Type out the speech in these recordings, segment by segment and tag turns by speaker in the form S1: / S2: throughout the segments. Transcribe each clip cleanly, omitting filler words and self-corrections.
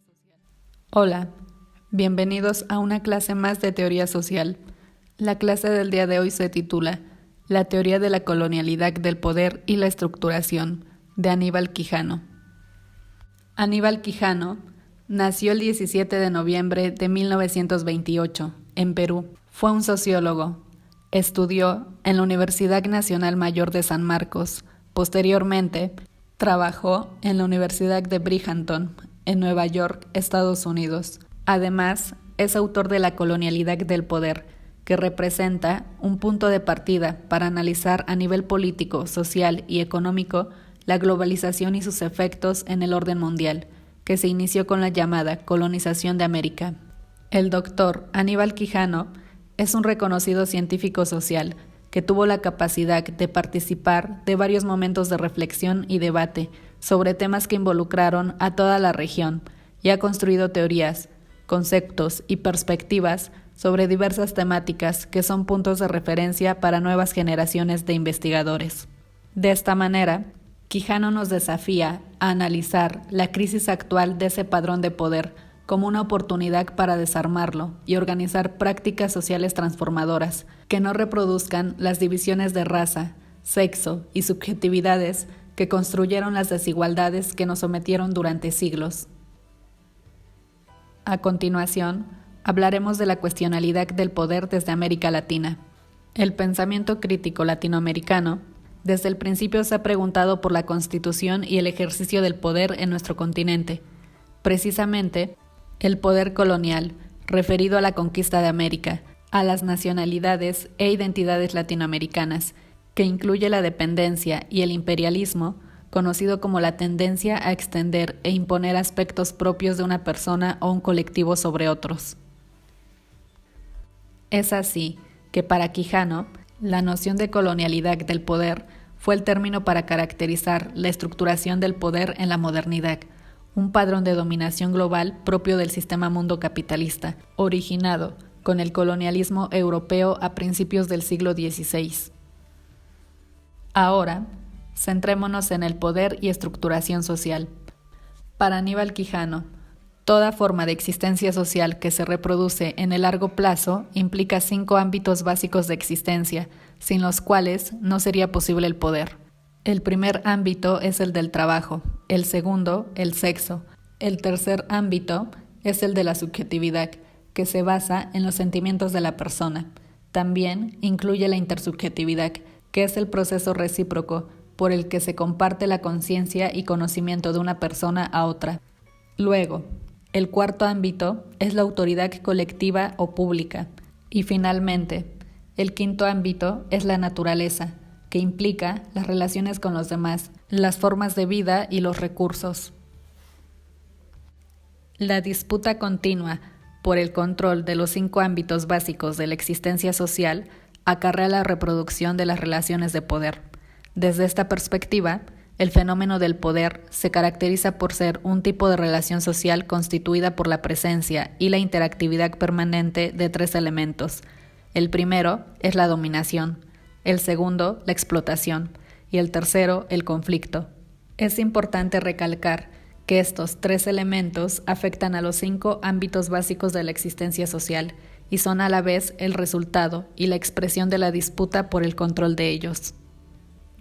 S1: social. Hola, bienvenidos a una clase más de teoría social. La clase del día de hoy se titula La teoría de la colonialidad del poder y la estructuración, de Aníbal Quijano. Aníbal Quijano nació el 17 de noviembre de 1928 en Perú. Fue un sociólogo. Estudió en la Universidad Nacional Mayor de San Marcos. Posteriormente, trabajó en la Universidad de Bridgeton, en Nueva York, Estados Unidos. Además, es autor de La colonialidad del poder, que representa un punto de partida para analizar a nivel político, social y económico la globalización y sus efectos en el orden mundial, que se inició con la llamada colonización de América. El doctor Aníbal Quijano es un reconocido científico social que tuvo la capacidad de participar de varios momentos de reflexión y debate sobre temas que involucraron a toda la región y ha construido teorías, conceptos y perspectivas sobre diversas temáticas que son puntos de referencia para nuevas generaciones de investigadores. De esta manera, Quijano nos desafía a analizar la crisis actual de ese padrón de poder como una oportunidad para desarmarlo y organizar prácticas sociales transformadoras que no reproduzcan las divisiones de raza, sexo y subjetividades que construyeron las desigualdades que nos sometieron durante siglos. A continuación, hablaremos de la cuestionalidad del poder desde América Latina. El pensamiento crítico latinoamericano desde el principio se ha preguntado por la constitución y el ejercicio del poder en nuestro continente. Precisamente, el poder colonial, referido a la conquista de América, a las nacionalidades e identidades latinoamericanas, que incluye la dependencia y el imperialismo, conocido como la tendencia a extender e imponer aspectos propios de una persona o un colectivo sobre otros. Es así que para Quijano, la noción de colonialidad del poder fue el término para caracterizar la estructuración del poder en la modernidad, un padrón de dominación global propio del sistema mundo capitalista, originado con el colonialismo europeo a principios del siglo XVI. Ahora, centrémonos en el poder y estructuración social. Para Aníbal Quijano, toda forma de existencia social que se reproduce en el largo plazo implica 5 ámbitos básicos de existencia, sin los cuales no sería posible el poder. El primer ámbito es el del trabajo, el segundo, el sexo. El tercer ámbito es el de la subjetividad, que se basa en los sentimientos de la persona. También incluye la intersubjetividad, que es el proceso recíproco por el que se comparte la conciencia y conocimiento de una persona a otra. Luego, el cuarto ámbito es la autoridad colectiva o pública. Y finalmente, el quinto ámbito es la naturaleza, que implica las relaciones con los demás, las formas de vida y los recursos. La disputa continua por el control de los 5 ámbitos básicos de la existencia social acarrea la reproducción de las relaciones de poder. Desde esta perspectiva, el fenómeno del poder se caracteriza por ser un tipo de relación social constituida por la presencia y la interactividad permanente de 3 elementos. El primero es la dominación, el segundo, la explotación, y el tercero, el conflicto. Es importante recalcar que estos 3 elementos afectan a los 5 ámbitos básicos de la existencia social y son a la vez el resultado y la expresión de la disputa por el control de ellos.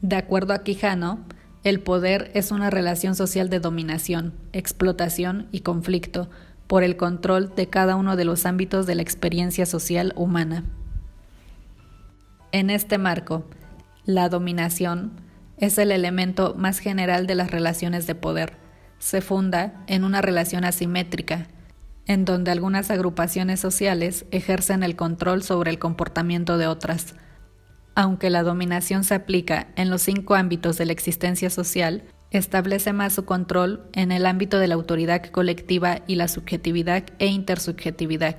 S1: De acuerdo a Quijano, el poder es una relación social de dominación, explotación y conflicto por el control de cada uno de los ámbitos de la experiencia social humana. En este marco, la dominación es el elemento más general de las relaciones de poder. Se funda en una relación asimétrica, en donde algunas agrupaciones sociales ejercen el control sobre el comportamiento de otras. Aunque la dominación se aplica en los 5 ámbitos de la existencia social, establece más su control en el ámbito de la autoridad colectiva y la subjetividad e intersubjetividad.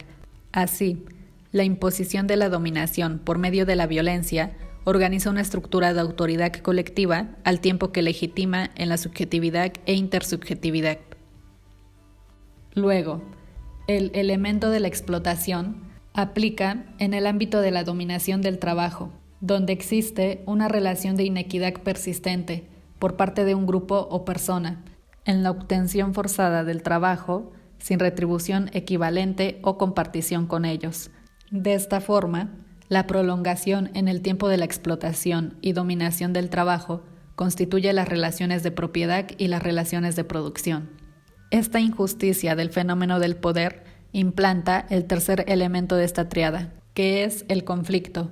S1: Así, la imposición de la dominación por medio de la violencia organiza una estructura de autoridad colectiva al tiempo que legitima en la subjetividad e intersubjetividad. Luego, el elemento de la explotación aplica en el ámbito de la dominación del trabajo, donde existe una relación de inequidad persistente por parte de un grupo o persona. En la obtención forzada del trabajo sin retribución equivalente o compartición con ellos. De esta forma, la prolongación en el tiempo de la explotación y dominación del trabajo constituye las relaciones de propiedad y las relaciones de producción. Esta injusticia del fenómeno del poder implanta el tercer elemento de esta tríada, que es el conflicto,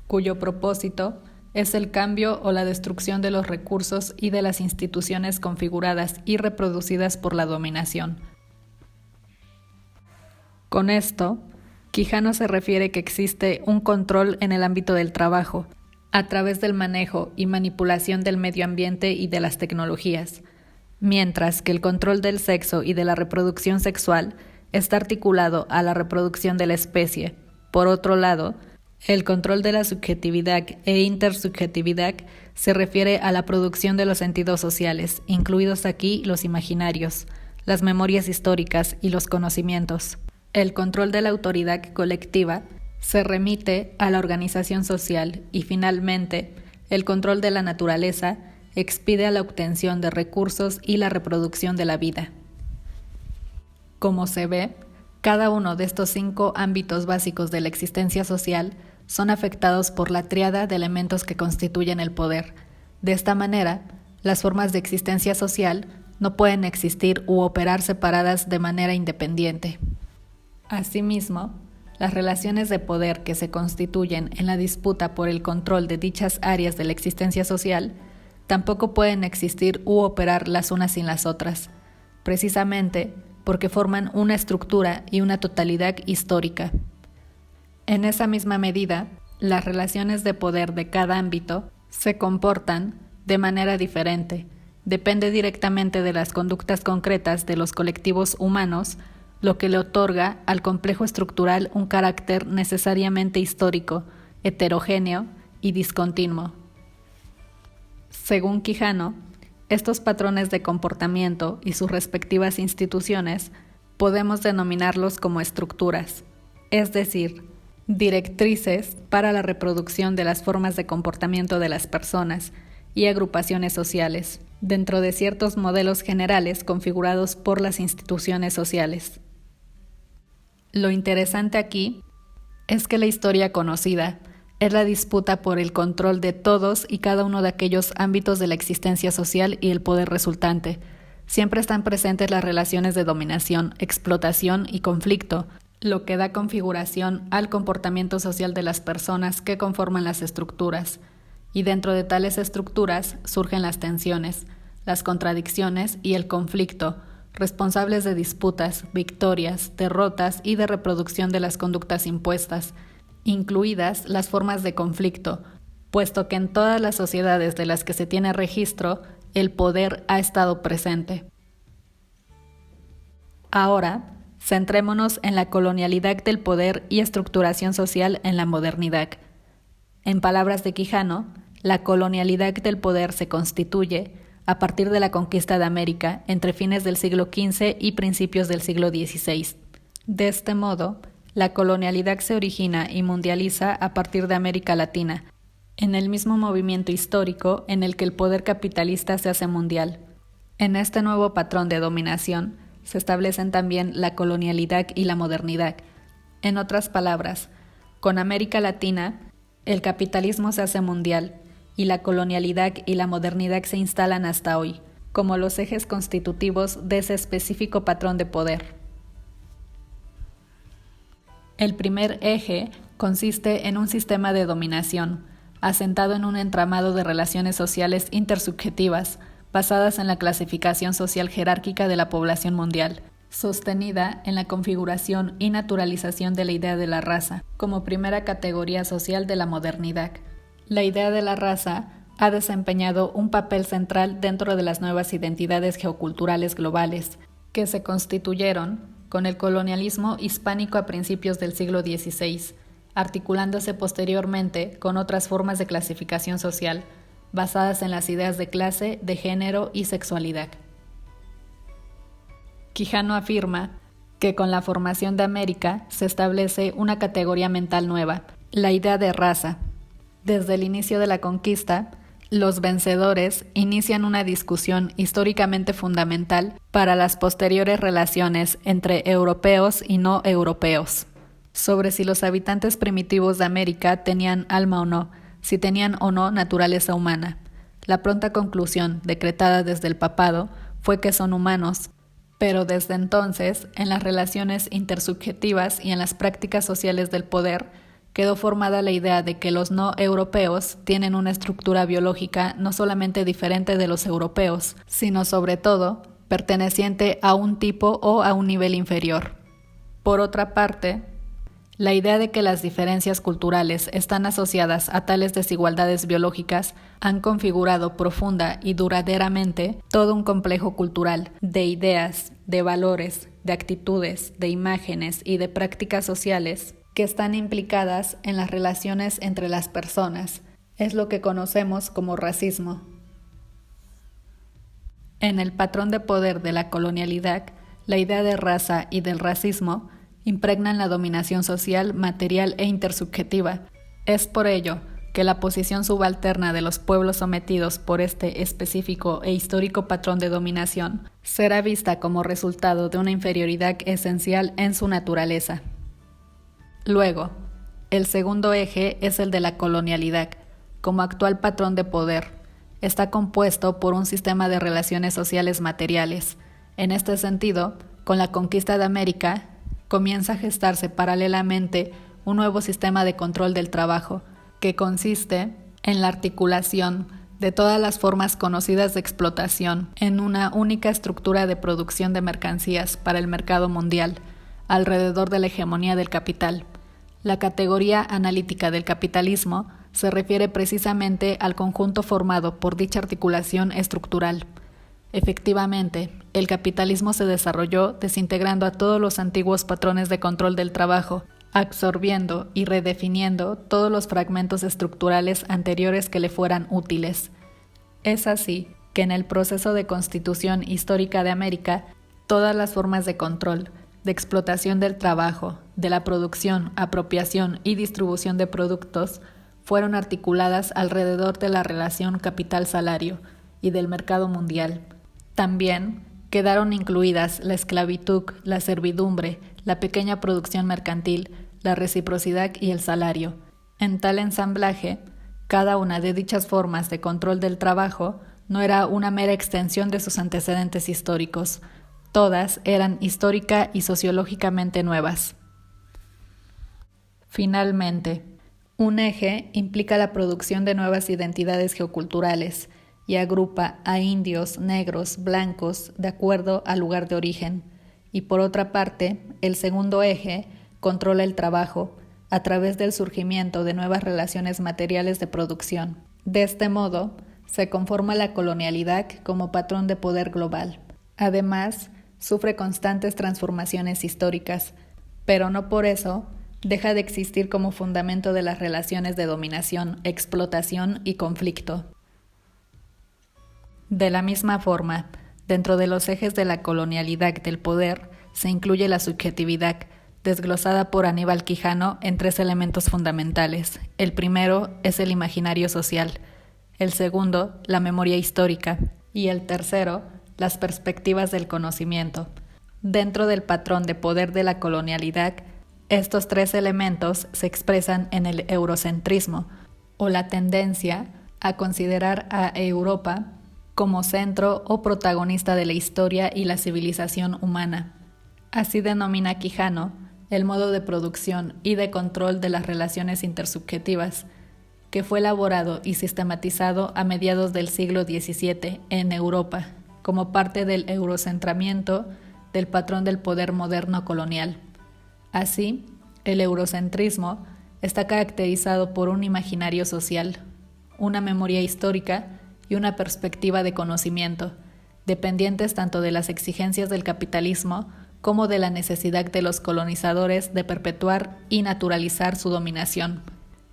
S1: cuyo propósito es el cambio o la destrucción de los recursos y de las instituciones configuradas y reproducidas por la dominación. Con esto, Quijano se refiere que existe un control en el ámbito del trabajo, a través del manejo y manipulación del medio ambiente y de las tecnologías, mientras que el control del sexo y de la reproducción sexual está articulado a la reproducción de la especie. Por otro lado, el control de la subjetividad e intersubjetividad se refiere a la producción de los sentidos sociales, incluidos aquí los imaginarios, las memorias históricas y los conocimientos. El control de la autoridad colectiva se remite a la organización social y, finalmente, el control de la naturaleza expide a la obtención de recursos y la reproducción de la vida. Como se ve, cada uno de estos 5 ámbitos básicos de la existencia social son afectados por la tríada de elementos que constituyen el poder. De esta manera, las formas de existencia social no pueden existir u operar separadas de manera independiente. Asimismo, las relaciones de poder que se constituyen en la disputa por el control de dichas áreas de la existencia social tampoco pueden existir u operar las unas sin las otras, precisamente porque forman una estructura y una totalidad histórica. En esa misma medida, las relaciones de poder de cada ámbito se comportan de manera diferente. Depende directamente de las conductas concretas de los colectivos humanos, lo que le otorga al complejo estructural un carácter necesariamente histórico, heterogéneo y discontinuo. Según Quijano, estos patrones de comportamiento y sus respectivas instituciones podemos denominarlos como estructuras, es decir, directrices para la reproducción de las formas de comportamiento de las personas y agrupaciones sociales, dentro de ciertos modelos generales configurados por las instituciones sociales. Lo interesante aquí es que la historia conocida es la disputa por el control de todos y cada uno de aquellos ámbitos de la existencia social y el poder resultante. Siempre están presentes las relaciones de dominación, explotación y conflicto, lo que da configuración al comportamiento social de las personas que conforman las estructuras. Y dentro de tales estructuras surgen las tensiones, las contradicciones y el conflicto, responsables de disputas, victorias, derrotas y de reproducción de las conductas impuestas, incluidas las formas de conflicto, puesto que en todas las sociedades de las que se tiene registro, el poder ha estado presente. Ahora, centrémonos en la colonialidad del poder y estructuración social en la modernidad. En palabras de Quijano, la colonialidad del poder se constituye a partir de la conquista de América entre fines del siglo XV y principios del siglo XVI. De este modo, la colonialidad se origina y mundializa a partir de América Latina, en el mismo movimiento histórico en el que el poder capitalista se hace mundial. En este nuevo patrón de dominación se establecen también la colonialidad y la modernidad. En otras palabras, con América Latina, el capitalismo se hace mundial y la colonialidad y la modernidad se instalan hasta hoy, como los ejes constitutivos de ese específico patrón de poder. El primer eje consiste en un sistema de dominación, asentado en un entramado de relaciones sociales intersubjetivas, basadas en la clasificación social jerárquica de la población mundial, sostenida en la configuración y naturalización de la idea de la raza, como primera categoría social de la modernidad. La idea de la raza ha desempeñado un papel central dentro de las nuevas identidades geoculturales globales, que se constituyeron con el colonialismo hispánico a principios del siglo XVI, articulándose posteriormente con otras formas de clasificación social, basadas en las ideas de clase, de género y sexualidad. Quijano afirma que con la formación de América se establece una categoría mental nueva, la idea de raza. Desde el inicio de la conquista, Los vencedores inician una discusión históricamente fundamental para las posteriores relaciones entre europeos y no europeos, sobre si los habitantes primitivos de América tenían alma o no, si tenían o no naturaleza humana. La pronta conclusión, decretada desde el papado, fue que son humanos, pero desde entonces, en las relaciones intersubjetivas y en las prácticas sociales del poder, quedó formada la idea de que los no europeos tienen una estructura biológica no solamente diferente de los europeos, sino sobre todo perteneciente a un tipo o a un nivel inferior. Por otra parte, la idea de que las diferencias culturales están asociadas a tales desigualdades biológicas han configurado profunda y duraderamente todo un complejo cultural de ideas, de valores, de actitudes, de imágenes y de prácticas sociales que están implicadas en las relaciones entre las personas. Es lo que conocemos como racismo. En el patrón de poder de la colonialidad, la idea de raza y del racismo impregnan la dominación social, material e intersubjetiva. Es por ello que la posición subalterna de los pueblos sometidos por este específico e histórico patrón de dominación será vista como resultado de una inferioridad esencial en su naturaleza. Luego, el segundo eje es el de la colonialidad, como actual patrón de poder. Está compuesto por un sistema de relaciones sociales materiales. En este sentido, con la conquista de América, comienza a gestarse paralelamente un nuevo sistema de control del trabajo, que consiste en la articulación de todas las formas conocidas de explotación en una única estructura de producción de mercancías para el mercado mundial, alrededor de la hegemonía del capital. La categoría analítica del capitalismo se refiere precisamente al conjunto formado por dicha articulación estructural. Efectivamente, el capitalismo se desarrolló desintegrando a todos los antiguos patrones de control del trabajo, absorbiendo y redefiniendo todos los fragmentos estructurales anteriores que le fueran útiles. Es así que en el proceso de constitución histórica de América, todas las formas de control, de explotación del trabajo, de la producción, apropiación y distribución de productos, fueron articuladas alrededor de la relación capital-salario y del mercado mundial. También quedaron incluidas la esclavitud, la servidumbre, la pequeña producción mercantil, la reciprocidad y el salario. En tal ensamblaje, cada una de dichas formas de control del trabajo no era una mera extensión de sus antecedentes históricos. Todas eran histórica y sociológicamente nuevas. Finalmente, un eje implica la producción de nuevas identidades geoculturales y agrupa a indios, negros, blancos, de acuerdo al lugar de origen. Y por otra parte, el segundo eje controla el trabajo a través del surgimiento de nuevas relaciones materiales de producción. De este modo, se conforma la colonialidad como patrón de poder global. Además, sufre constantes transformaciones históricas, pero no por eso deja de existir como fundamento de las relaciones de dominación, explotación y conflicto. De la misma forma, dentro de los ejes de la colonialidad del poder se incluye la subjetividad, desglosada por Aníbal Quijano en 3 elementos fundamentales. El primero es el imaginario social, el segundo, la memoria histórica, y el tercero, las perspectivas del conocimiento. Dentro del patrón de poder de la colonialidad, estos 3 elementos se expresan en el eurocentrismo, o la tendencia a considerar a Europa como centro o protagonista de la historia y la civilización humana. Así denomina Quijano el modo de producción y de control de las relaciones intersubjetivas, que fue elaborado y sistematizado a mediados del siglo XVII en Europa, como parte del eurocentramiento del patrón del poder moderno colonial. Así, el eurocentrismo está caracterizado por un imaginario social, una memoria histórica y una perspectiva de conocimiento, dependientes tanto de las exigencias del capitalismo como de la necesidad de los colonizadores de perpetuar y naturalizar su dominación.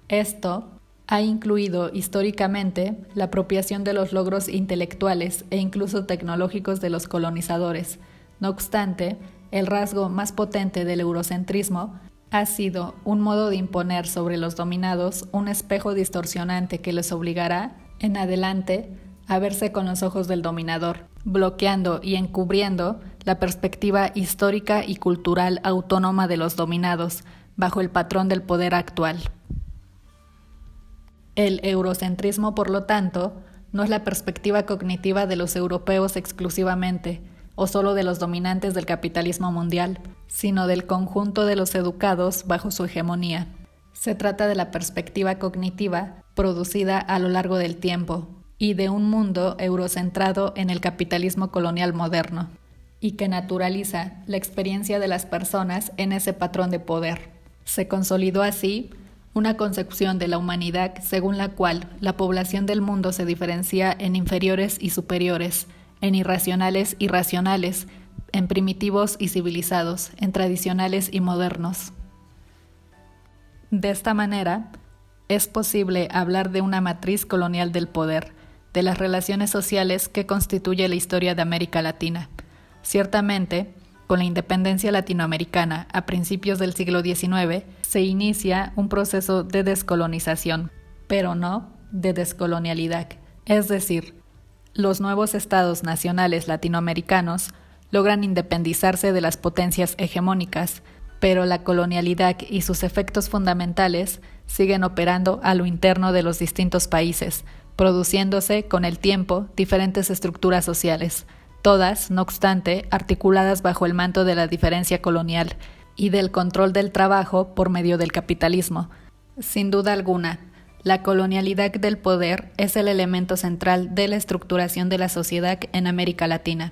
S1: Esto ha incluido históricamente la apropiación de los logros intelectuales e incluso tecnológicos de los colonizadores. No obstante, el rasgo más potente del eurocentrismo ha sido un modo de imponer sobre los dominados un espejo distorsionante que les obligará En adelante, a verse con los ojos del dominador, bloqueando y encubriendo la perspectiva histórica y cultural autónoma de los dominados, bajo el patrón del poder actual. El eurocentrismo, por lo tanto, no es la perspectiva cognitiva de los europeos exclusivamente, o solo de los dominantes del capitalismo mundial, sino del conjunto de los educados bajo su hegemonía. Se trata de la perspectiva cognitiva producida a lo largo del tiempo y de un mundo eurocentrado en el capitalismo colonial moderno, y que naturaliza la experiencia de las personas en ese patrón de poder. Se consolidó así una concepción de la humanidad según la cual la población del mundo se diferencia en inferiores y superiores, en irracionales y racionales, en primitivos y civilizados, en tradicionales y modernos. De esta manera, es posible hablar de una matriz colonial del poder, de las relaciones sociales que constituye la historia de América Latina. Ciertamente, con la independencia latinoamericana a principios del siglo XIX, se inicia un proceso de descolonización, pero no de descolonialidad. Es decir, los nuevos estados nacionales latinoamericanos logran independizarse de las potencias hegemónicas, pero la colonialidad y sus efectos fundamentales siguen operando a lo interno de los distintos países, produciéndose con el tiempo diferentes estructuras sociales, todas, no obstante, articuladas bajo el manto de la diferencia colonial y del control del trabajo por medio del capitalismo. Sin duda alguna, la colonialidad del poder es el elemento central de la estructuración de la sociedad en América Latina.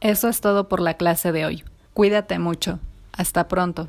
S1: Eso es todo por la clase de hoy. Cuídate mucho. Hasta pronto.